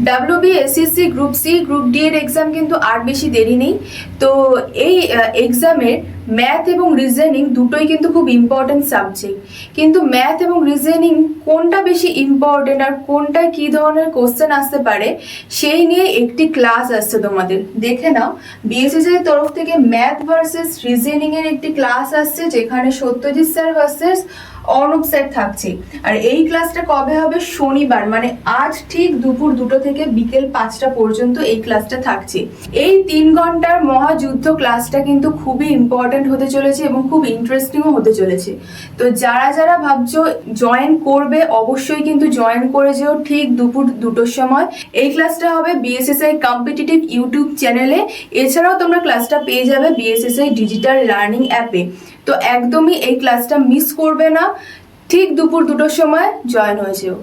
WBSSC group C group D এর exam কিন্তু আর বেশি দেরি নেই। তো এই এক্সামের ম্যাথ এবং রিজনিং দুটোই কিন্তু খুব ইম্পর্টেন্ট সাবজেক্ট। কিন্তু ম্যাথ এবং রিজনিং কোনটা বেশি ইম্পর্টেন্ট আর কোনটায় কী ধরনের কোশ্চেন আসতে পারে সেই নিয়ে একটি ক্লাস আসছে, তোমাদের দেখে নাও। বিএসএসসি এর তরফ থেকে ম্যাথ ভার্সেস রিজনিং এর একটি ক্লাস আসছে, যেখানে Satyajit sir versus Arnab sir থাকছে। আর এই ক্লাসটা কবে হবে? শনিবার, মানে আজ ঠিক দুপুর 2টো থেকে বিকেল 5টা পর্যন্ত এই ক্লাসটা থাকছে। এই 3 ঘন্টার মহাযুদ্ধ ক্লাসটা কিন্তু খুবই ইম্পর্টেন্ট হতে চলেছে এবং খুব ইন্টারেস্টিংও হতে চলেছে। তো যারা যারা ভাবছো জয়েন করবে, অবশ্যই কিন্তু জয়েন করে যেও ঠিক দুপুর 2টোর সময়। এই ক্লাসটা হবে বিএসএসআই কম্পিটিটিভ ইউটিউব চ্যানেলে। এছাড়াও তোমরা ক্লাসটা পেয়ে যাবে বিএসএসআই ডিজিটাল লার্নিং অ্যাপে। তো একদমই এই ক্লাসটা মিস করবে না, ঠিক দুপুর 2টোর সময় জয়েন হয়ে যেও।